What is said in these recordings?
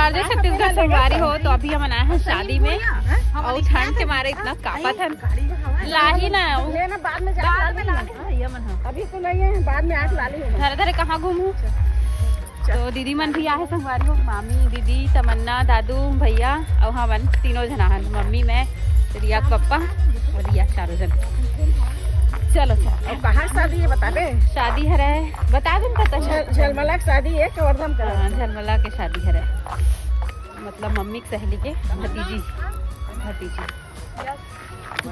RJ Chhattisgarh संगवारी हो। तो अभी हम आए हैं शादी में और ठंड के मारे इतना कापा था लाही ना बाद में अभी तो नहीं है, बाद में आके लाली धरे धरे कहाँ घूमू। तो दीदी मन भी आए संगवारी हो, मामी दीदी तमन्ना दादू भैया और हमन तीनों जना हन, मम्मी मैं रिया पप्पा और रिया चारों जन। चलो और कहाँ शादी है बता दे। शादी है रे बता दूँ पता झलमला की शादी है कवर्धन का। हाँ झलमला के शादी है रे, मतलब मम्मी की सहेली के भतीजी।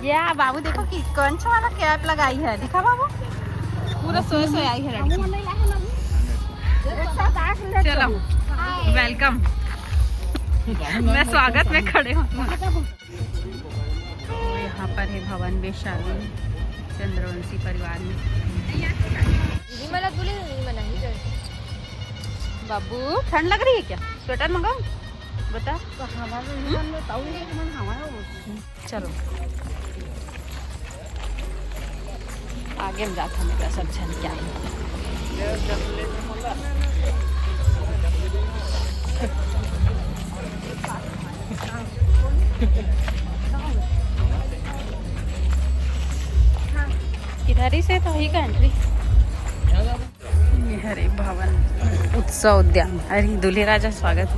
या बाबू देखो कि कौन सा वाला कैप लगाई है, दिखा बाबू पूरा सोए सोए आई है लड़की। चलो वेलकम, मैं स्वागत में खड़े हूँ। यहाँ पर है भवन में शादी चंद्रवंशी परिवार में। बाबू ठंड लग रही है क्या, स्वेटर मंगाऊं बता। चलो आगे में जाता मेरा सब छन क्या किधर ही से तो ही का एंट्री। ये हरे भवन उत्सव उद्यान, अरे दूल्हे राजा स्वागत।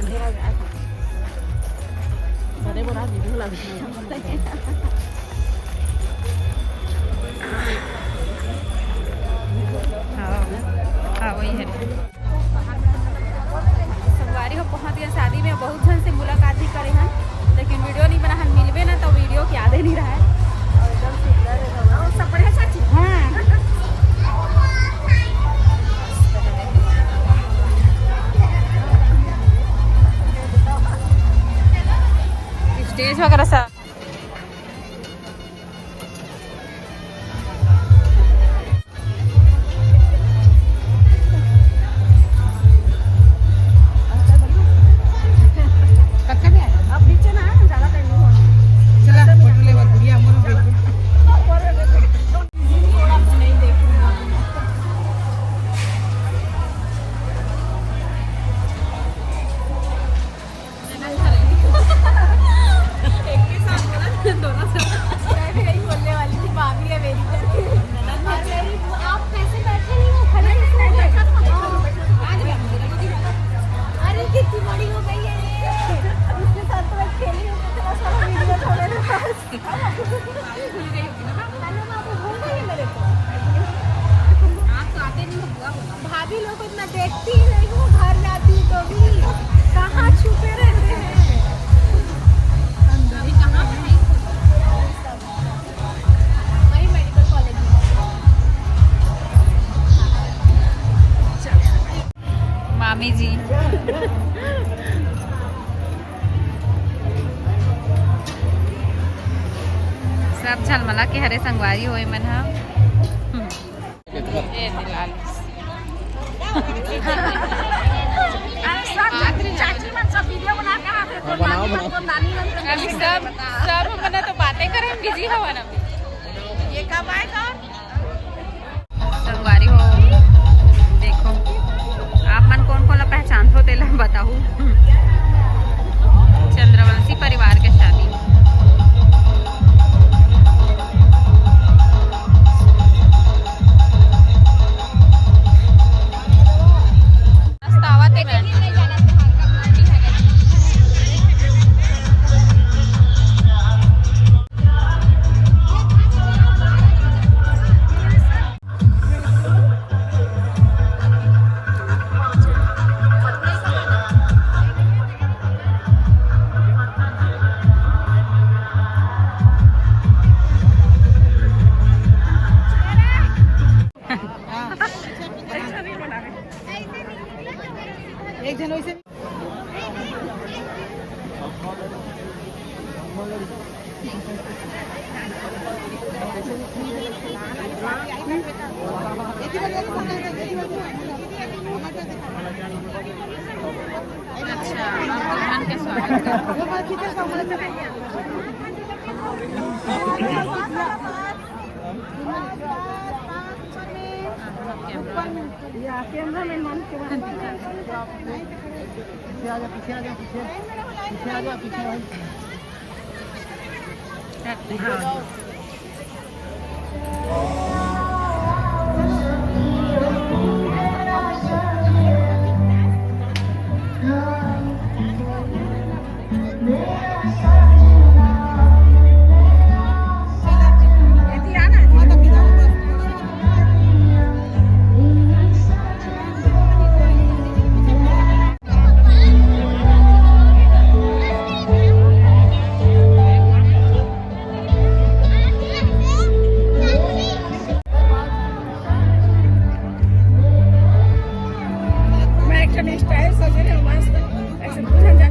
हाँ वही है संगवारी हो पहुँच गया शादी में। बहुत जन से मुलाकात भी करे हैं लेकिन वीडियो नहीं बना, हम मिलवे ना तो वीडियो की याद ही नहीं रहा है। स्टेज वगैरह सब भाभी लोग को इतना देखती ही नहीं हूँ, घर जाती तो भी कहाँ छुपे रहते हैं। वही मेडिकल कॉलेज में। मामी जी सब झलमला के हरे संगवारी होए मन हा। अभी सब मना तो बातें करें बिजी हवा ना। ये कब आएगा संगवारी हो, देखो आप मन कौन कौन पहचान हो तेला बताऊ। चंद्रवंशी परिवार के शादी एक जन वैसे अच्छा भगवान के स्वागत कैमरा मैन मैं एक ठन स्टाइल सजे रहे मस्त ऐसे बुझन जा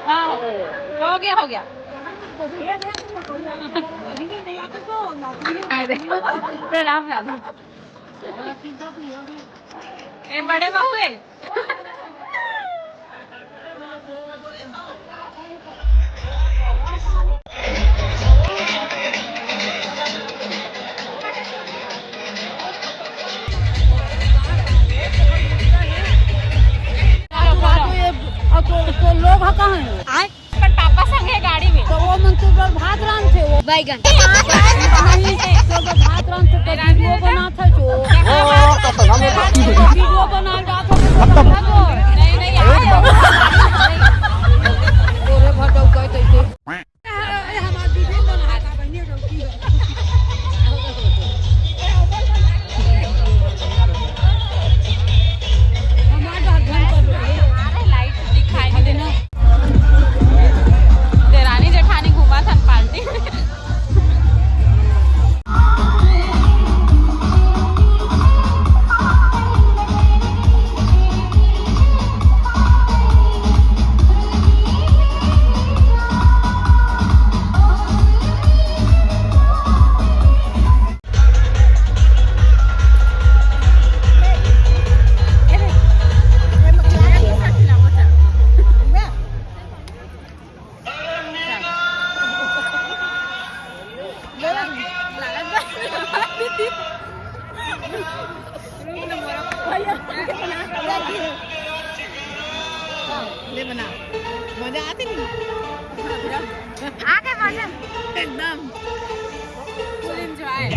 हाँ हो गया हो गया प्रणाम प्रणाम ए बड़े बाबू है तो लोग कहाँ हैं पर पापा संग है गाड़ी में तो वो मंसूर भात रान थे वो बैगन तो भात रान थे तो वीडियो बना था जो वीडियो बना रहा था नहीं नहीं आए तोरे भटक कहते थे लाइट दिखाई नहीं देना देरानी जेठानी घुमा था पार्टी ले बना मजा आती नहीं आगे मजा एकदम फुल एंजॉय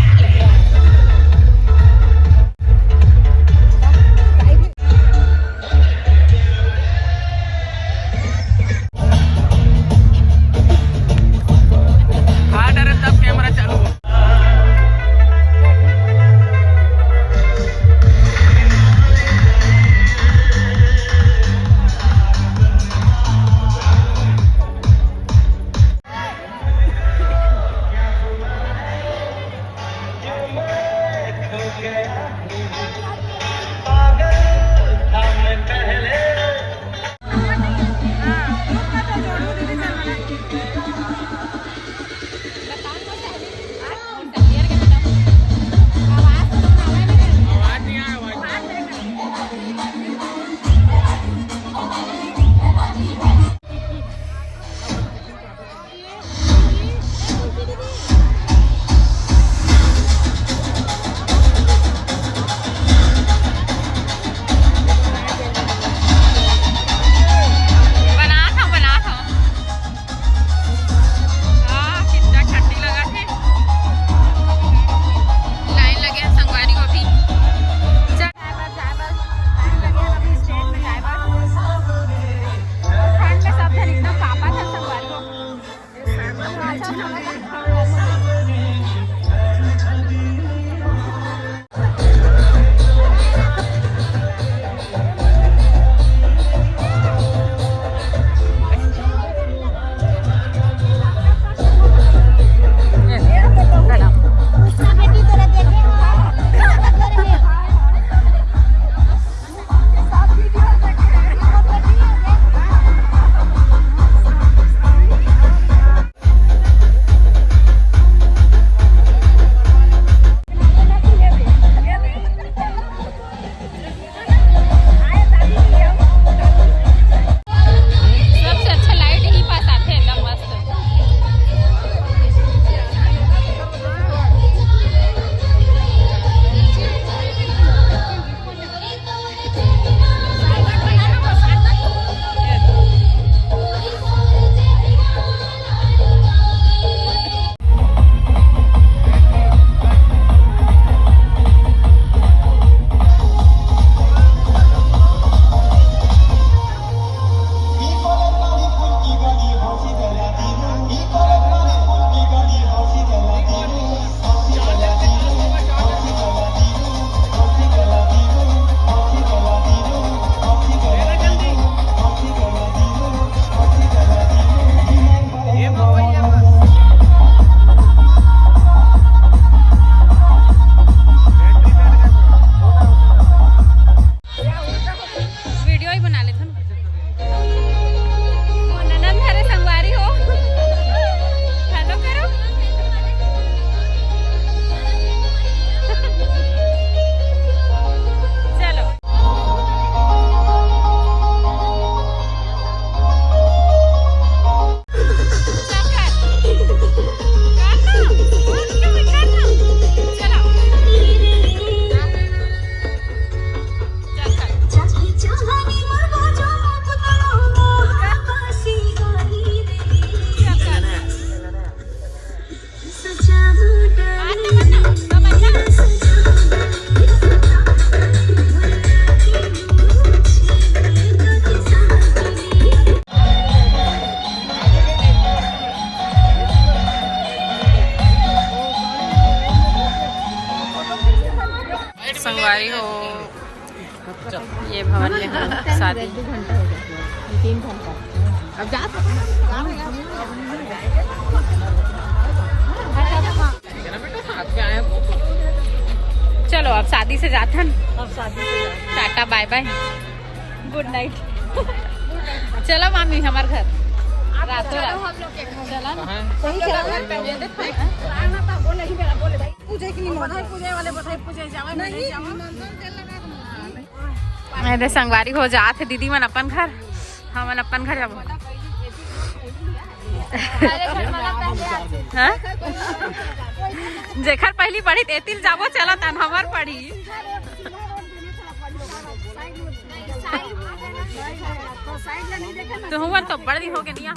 शादी 2 घंटा हो गया, 3 घंटा। अब जा चलो अब शादी से जाथन। अब शादी से टाटा बाय बाय गुड नाइट। चलो मामी हमार घर रातों रात चला ना। सही चला बोले ही मेरा बोले भाई पूजे की नहीं बधाई पूजे वाले बधाई पूजे जावे नहीं जावे। मेरे संगवारी हो जाते दीदी मन अपन घर, हम अपन घर जाबो। हाँ? जेखर पहली पढ़ी तेतिल जाबो चला तन हमार पढ़ी। तो हुआ तो बड़ी हो गई नहीं